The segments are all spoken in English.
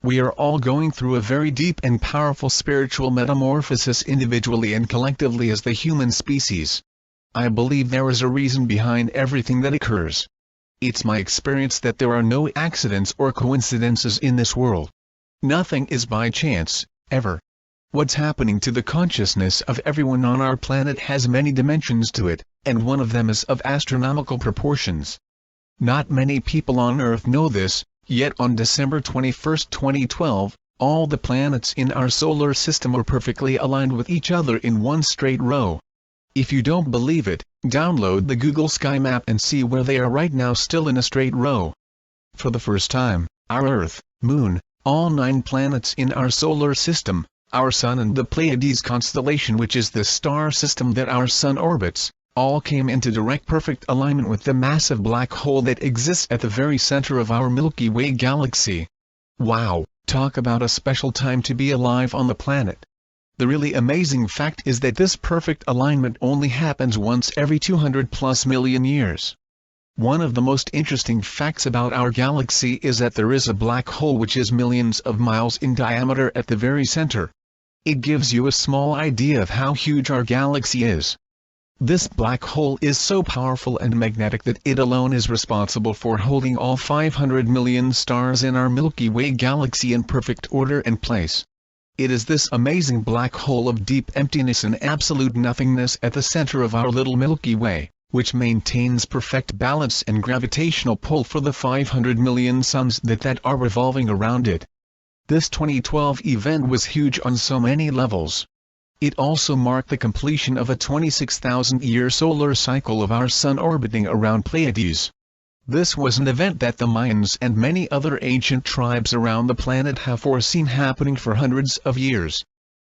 We are all going through a very deep and powerful spiritual metamorphosis individually and collectively as the human species. I believe there is a reason behind everything that occurs. It's my experience that there are no accidents or coincidences in this world. Nothing is by chance, ever. What's happening to the consciousness of everyone on our planet has many dimensions to it, and one of them is of astronomical proportions. Not many people on Earth know this, yet on December 21, 2012, all the planets in our solar system are perfectly aligned with each other in one straight row. If you don't believe it, download the Google Sky Map and see where they are right now, still in a straight row. For the first time, our Earth, Moon, all 9 planets in our solar system, our Sun and the Pleiades constellation, which is the star system that our Sun orbits, all came into direct perfect alignment with the massive black hole that exists at the very center of our Milky Way galaxy. Wow, talk about a special time to be alive on the planet. The really amazing fact is that this perfect alignment only happens once every 200+ million years. One of the most interesting facts about our galaxy is that there is a black hole which is millions of miles in diameter at the very center. It gives you a small idea of how huge our galaxy is. This black hole is so powerful and magnetic that it alone is responsible for holding all 500 million stars in our Milky Way galaxy in perfect order and place. It is this amazing black hole of deep emptiness and absolute nothingness at the center of our little Milky Way, which maintains perfect balance and gravitational pull for the 500 million suns that are revolving around it. This 2012 event was huge on so many levels. It also marked the completion of a 26,000-year solar cycle of our Sun orbiting around Pleiades. This was an event that the Mayans and many other ancient tribes around the planet have foreseen happening for hundreds of years.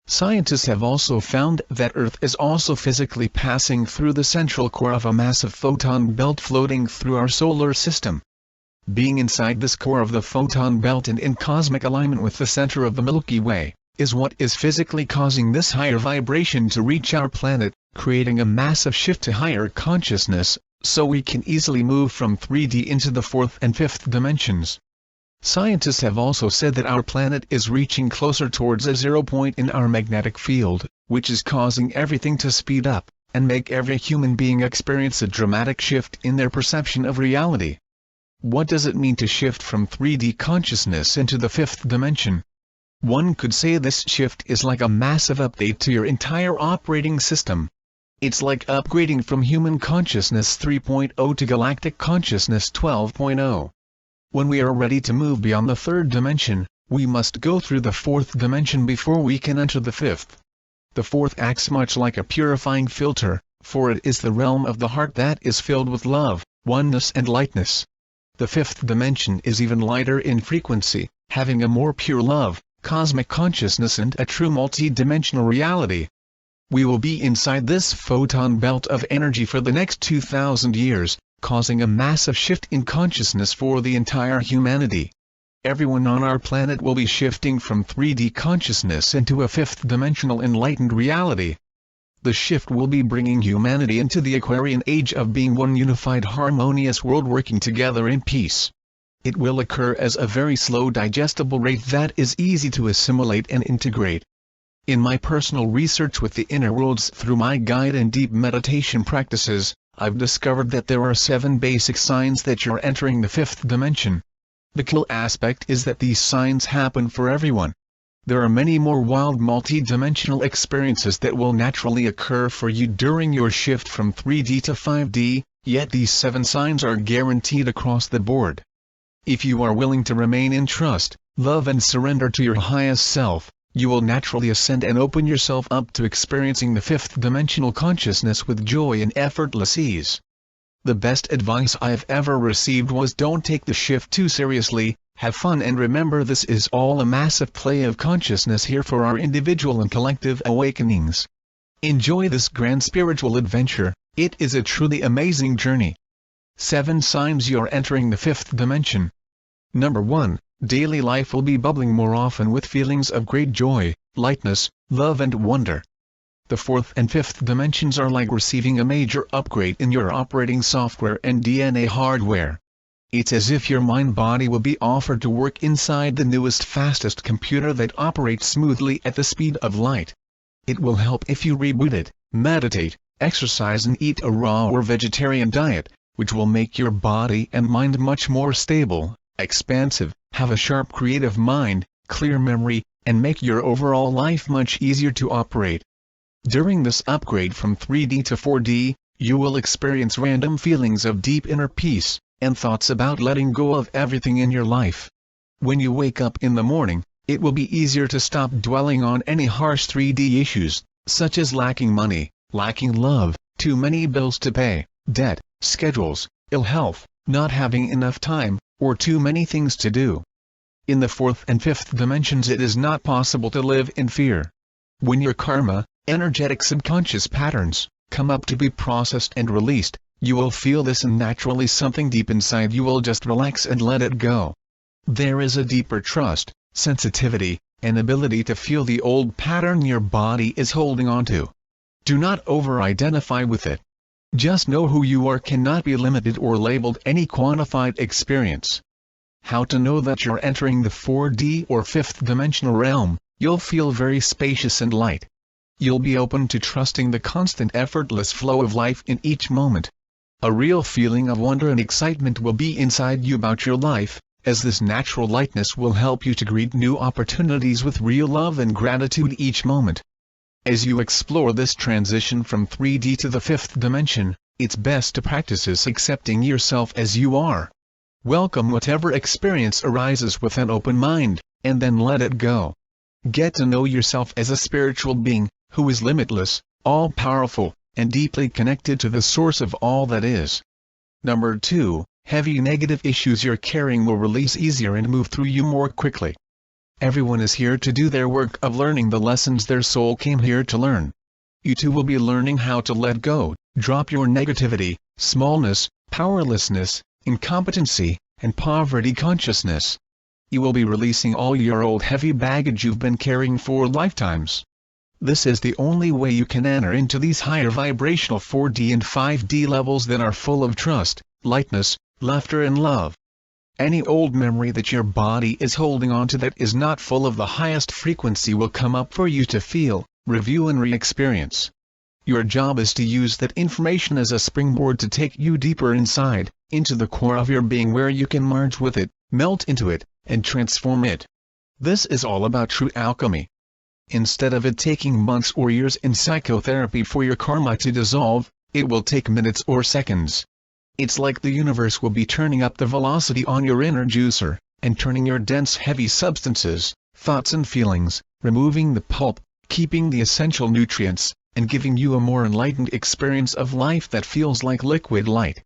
Scientists have also found that Earth is also physically passing through the central core of a massive photon belt floating through our solar system. Being inside this core of the photon belt and in cosmic alignment with the center of the Milky Way, is what is physically causing this higher vibration to reach our planet, creating a massive shift to higher consciousness, so we can easily move from 3D into the 4th and 5th dimensions. Scientists have also said that our planet is reaching closer towards a zero point in our magnetic field, which is causing everything to speed up, and make every human being experience a dramatic shift in their perception of reality. What does it mean to shift from 3D consciousness into the 5th dimension? One could say this shift is like a massive update to your entire operating system. It's like upgrading from human consciousness 3.0 to galactic consciousness 12.0. When we are ready to move beyond the 3rd dimension, we must go through the 4th dimension before we can enter the 5th. The 4th acts much like a purifying filter, for it is the realm of the heart that is filled with love, oneness and lightness. The 5th dimension is even lighter in frequency, having a more pure love, cosmic consciousness and a true multi-dimensional reality. We will be inside this photon belt of energy for the next 2,000 years, causing a massive shift in consciousness for the entire humanity. Everyone on our planet will be shifting from 3D consciousness into a 5th dimensional enlightened reality. The shift will be bringing humanity into the Aquarian age of being one unified harmonious world working together in peace. It will occur as a very slow digestible rate that is easy to assimilate and integrate. In my personal research with the inner worlds through my guide and deep meditation practices, I've discovered that there are 7 basic signs that you're entering the 5th dimension. The cool aspect is that these signs happen for everyone. There are many more wild multi-dimensional experiences that will naturally occur for you during your shift from 3D to 5D, yet these 7 signs are guaranteed across the board. If you are willing to remain in trust, love and surrender to your highest self, you will naturally ascend and open yourself up to experiencing the 5th dimensional consciousness with joy and effortless ease. The best advice I've ever received was don't take the shift too seriously, have fun and remember this is all a massive play of consciousness here for our individual and collective awakenings. Enjoy this grand spiritual adventure, it is a truly amazing journey. 7 signs you're entering the 5th dimension. Number 1. Daily life will be bubbling more often with feelings of great joy, lightness, love and wonder. The 4th and 5th dimensions are like receiving a major upgrade in your operating software and DNA hardware. It's as if your mind-body will be offered to work inside the newest fastest computer that operates smoothly at the speed of light. It will help if you reboot it, meditate, exercise and eat a raw or vegetarian diet, which will make your body and mind much more stable, expansive, have a sharp creative mind, clear memory, and make your overall life much easier to operate. During this upgrade from 3D to 4D, you will experience random feelings of deep inner peace, and thoughts about letting go of everything in your life. When you wake up in the morning, it will be easier to stop dwelling on any harsh 3D issues, such as lacking money, lacking love, too many bills to pay, debt, schedules, ill health, not having enough time, or too many things to do. In the fourth and fifth dimensions it is not possible to live in fear. When your karma, energetic subconscious patterns, come up to be processed and released, you will feel this and naturally something deep inside you will just relax and let it go. There is a deeper trust, sensitivity, and ability to feel the old pattern your body is holding on to. Do not over-identify with it. Just know who you are cannot be limited or labeled any quantified experience. How to know that you're entering the 4D or fifth dimensional realm? You'll feel very spacious and light. You'll be open to trusting the constant effortless flow of life in each moment. A real feeling of wonder and excitement will be inside you about your life, as this natural lightness will help you to greet new opportunities with real love and gratitude each moment. As you explore this transition from 3D to the fifth dimension, it's best to practice accepting yourself as you are. Welcome whatever experience arises with an open mind, and then let it go. Get to know yourself as a spiritual being, who is limitless, all-powerful, and deeply connected to the source of all that is. Number 2, heavy negative issues you're carrying will release easier and move through you more quickly. Everyone is here to do their work of learning the lessons their soul came here to learn. You too will be learning how to let go, drop your negativity, smallness, powerlessness, incompetency, and poverty consciousness. You will be releasing all your old heavy baggage you've been carrying for lifetimes. This is the only way you can enter into these higher vibrational 4D and 5D levels that are full of trust, lightness, laughter and love. Any old memory that your body is holding on to that is not full of the highest frequency will come up for you to feel, review and re-experience. Your job is to use that information as a springboard to take you deeper inside, into the core of your being where you can merge with it, melt into it, and transform it. This is all about true alchemy. Instead of it taking months or years in psychotherapy for your karma to dissolve, it will take minutes or seconds. It's like the universe will be turning up the velocity on your inner juicer, and turning your dense heavy substances, thoughts and feelings, removing the pulp, keeping the essential nutrients, and giving you a more enlightened experience of life that feels like liquid light.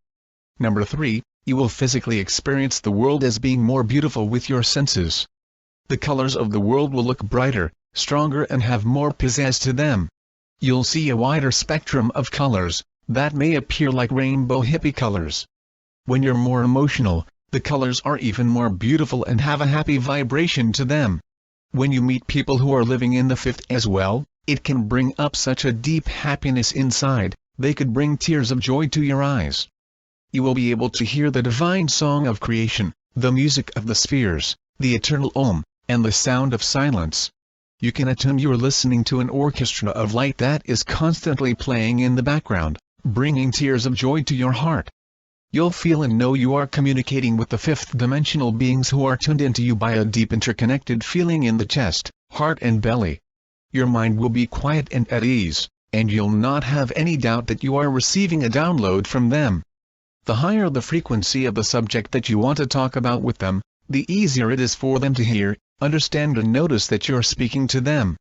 Number 3, you will physically experience the world as being more beautiful with your senses. The colors of the world will look brighter, stronger and have more pizzazz to them. You'll see a wider spectrum of colors, that may appear like rainbow hippie colors. When you're more emotional, the colors are even more beautiful and have a happy vibration to them. When you meet people who are living in the fifth as well, it can bring up such a deep happiness inside, they could bring tears of joy to your eyes. You will be able to hear the divine song of creation, the music of the spheres, the eternal Om, and the sound of silence. You can attune you're listening to an orchestra of light that is constantly playing in the background, bringing tears of joy to your heart. You'll feel and know you are communicating with the fifth dimensional beings who are tuned into you by a deep interconnected feeling in the chest, heart and belly. Your mind will be quiet and at ease, and you'll not have any doubt that you are receiving a download from them. The higher the frequency of the subject that you want to talk about with them, the easier it is for them to hear, understand and notice that you're speaking to them.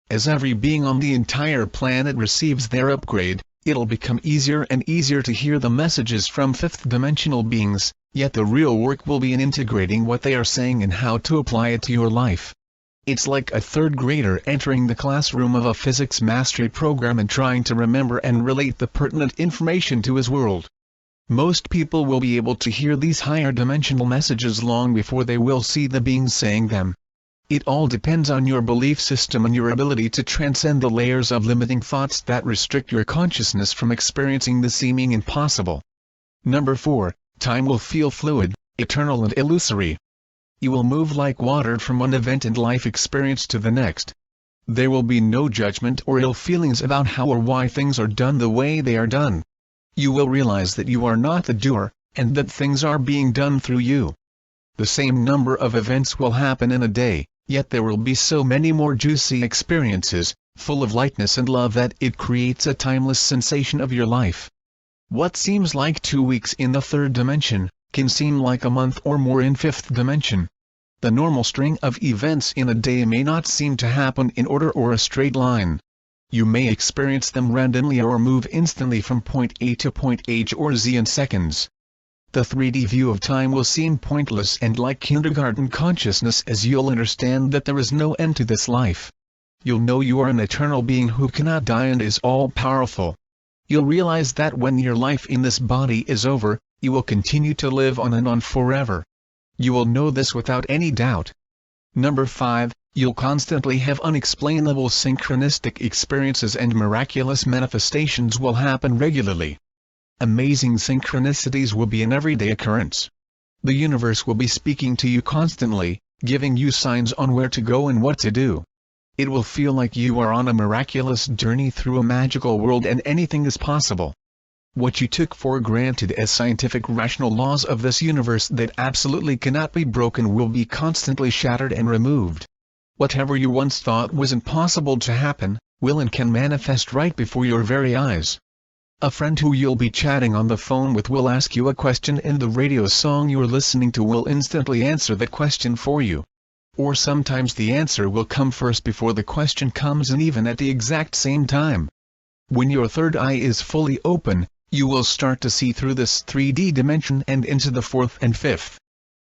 As every being on the entire planet receives their upgrade, it'll become easier and easier to hear the messages from fifth dimensional beings, yet the real work will be in integrating what they are saying and how to apply it to your life. It's like a third grader entering the classroom of a physics mastery program and trying to remember and relate the pertinent information to his world. Most people will be able to hear these higher dimensional messages long before they will see the beings saying them. It all depends on your belief system and your ability to transcend the layers of limiting thoughts that restrict your consciousness from experiencing the seeming impossible. Number 4, time will feel fluid, eternal and illusory. You will move like water from one event and life experience to the next. There will be no judgment or ill feelings about how or why things are done the way they are done. You will realize that you are not the doer, and that things are being done through you. The same number of events will happen in a day, yet there will be so many more juicy experiences, full of lightness and love that it creates a timeless sensation of your life. What seems like 2 weeks in the third dimension, can seem like a month or more in fifth dimension. The normal string of events in a day may not seem to happen in order or a straight line. You may experience them randomly or move instantly from point A to point H or Z in seconds. The 3D view of time will seem pointless and like kindergarten consciousness, as you'll understand that there is no end to this life. You'll know you are an eternal being who cannot die and is all-powerful. You'll realize that when your life in this body is over, you will continue to live on and on forever. You will know this without any doubt. Number 5, you'll constantly have unexplainable synchronistic experiences and miraculous manifestations will happen regularly. Amazing synchronicities will be an everyday occurrence. The universe will be speaking to you constantly, giving you signs on where to go and what to do. It will feel like you are on a miraculous journey through a magical world and anything is possible. What you took for granted as scientific rational laws of this universe that absolutely cannot be broken will be constantly shattered and removed. Whatever you once thought was impossible to happen, will and can manifest right before your very eyes. A friend who you'll be chatting on the phone with will ask you a question and the radio song you're listening to will instantly answer that question for you. Or sometimes the answer will come first before the question comes, and even at the exact same time. When your third eye is fully open, you will start to see through this 3D dimension and into the fourth and fifth.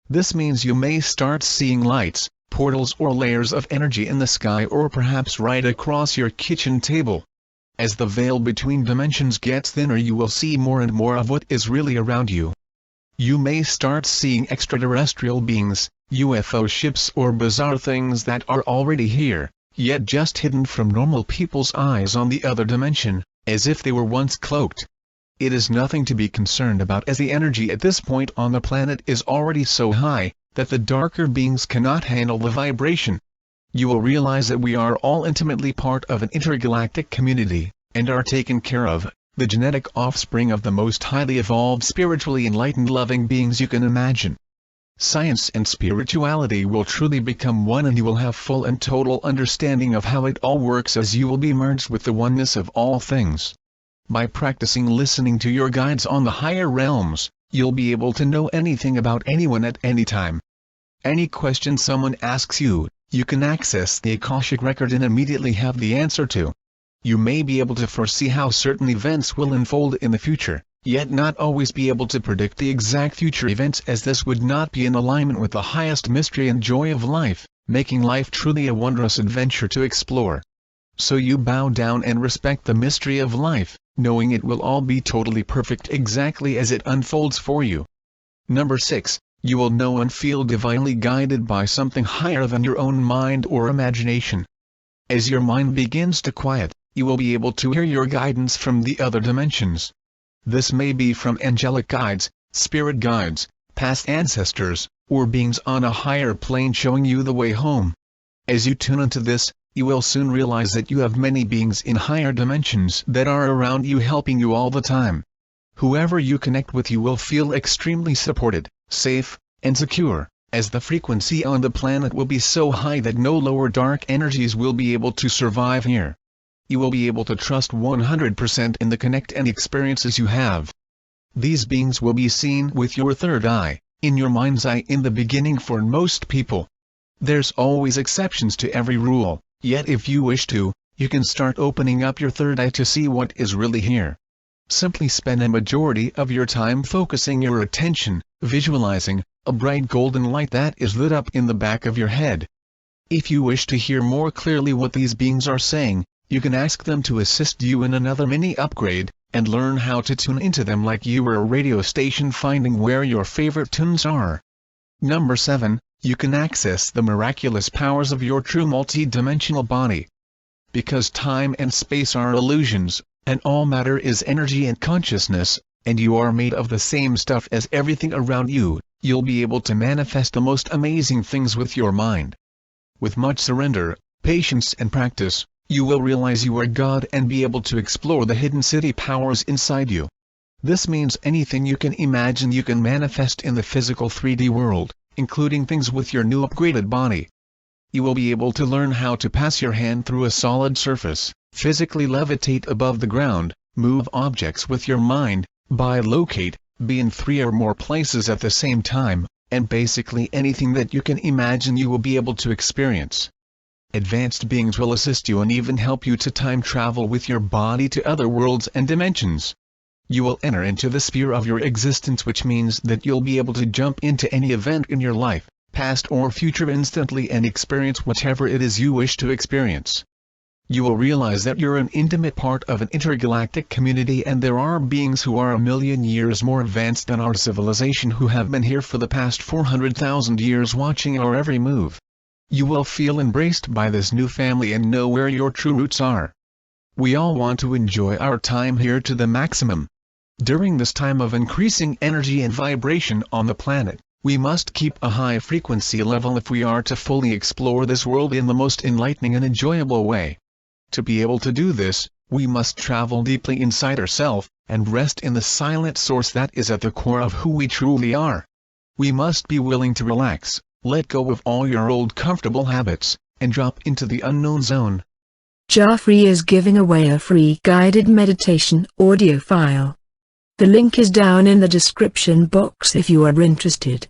This means you may start seeing lights, portals or layers of energy in the sky or perhaps right across your kitchen table. As the veil between dimensions gets thinner, you will see more and more of what is really around you. You may start seeing extraterrestrial beings, UFO ships or bizarre things that are already here, yet just hidden from normal people's eyes on the other dimension, as if they were once cloaked. It is nothing to be concerned about, as the energy at this point on the planet is already so high, that the darker beings cannot handle the vibration. You will realize that we are all intimately part of an intergalactic community, and are taken care of, the genetic offspring of the most highly evolved spiritually enlightened loving beings you can imagine. Science and spirituality will truly become one, and you will have full and total understanding of how it all works, as you will be merged with the oneness of all things. By practicing listening to your guides on the higher realms, you'll be able to know anything about anyone at any time. Any question someone asks you, you can access the Akashic record and immediately have the answer to. You may be able to foresee how certain events will unfold in the future, yet not always be able to predict the exact future events, as this would not be in alignment with the highest mystery and joy of life, making life truly a wondrous adventure to explore. So you bow down and respect the mystery of life, knowing it will all be totally perfect exactly as it unfolds for you. Number 6, you will know and feel divinely guided by something higher than your own mind or imagination. As your mind begins to quiet, you will be able to hear your guidance from the other dimensions. This may be from angelic guides, spirit guides, past ancestors, or beings on a higher plane showing you the way home. As you tune into this, you will soon realize that you have many beings in higher dimensions that are around you, helping you all the time. Whoever you connect with, you will feel extremely supported, safe, and secure, as the frequency on the planet will be so high that no lower dark energies will be able to survive here. You will be able to trust 100% in the connect and experiences you have. These beings will be seen with your third eye, in your mind's eye in the beginning for most people. There's always exceptions to every rule, yet if you wish to, you can start opening up your third eye to see what is really here. Simply spend a majority of your time focusing your attention, visualizing a bright golden light that is lit up in the back of your head. If you wish to hear more clearly what these beings are saying, you can ask them to assist you in another mini upgrade, and learn how to tune into them like you were a radio station finding where your favorite tunes are. Number 7, you can access the miraculous powers of your true multi-dimensional body. Because time and space are illusions, and all matter is energy and consciousness, and you are made of the same stuff as everything around you, you'll be able to manifest the most amazing things with your mind. With much surrender, patience and practice, you will realize you are God and be able to explore the hidden city powers inside you. This means anything you can imagine you can manifest in the physical 3D world, including things with your new upgraded body. You will be able to learn how to pass your hand through a solid surface, physically levitate above the ground, move objects with your mind, bilocate, be in 3 or more places at the same time, and basically anything that you can imagine you will be able to experience. Advanced beings will assist you and even help you to time travel with your body to other worlds and dimensions. You will enter into the sphere of your existence, which means that you'll be able to jump into any event in your life, past or future, instantly and experience whatever it is you wish to experience. You will realize that you're an intimate part of an intergalactic community, and there are beings who are 1,000,000 years more advanced than our civilization who have been here for the past 400,000 years watching our every move. You will feel embraced by this new family and know where your true roots are. We all want to enjoy our time here to the maximum. During this time of increasing energy and vibration on the planet, we must keep a high frequency level if we are to fully explore this world in the most enlightening and enjoyable way. To be able to do this, we must travel deeply inside ourselves, and rest in the silent source that is at the core of who we truly are. We must be willing to relax, let go of all your old comfortable habits, and drop into the unknown zone. Jafree is giving away a free guided meditation audio file. The link is down in the description box if you are interested.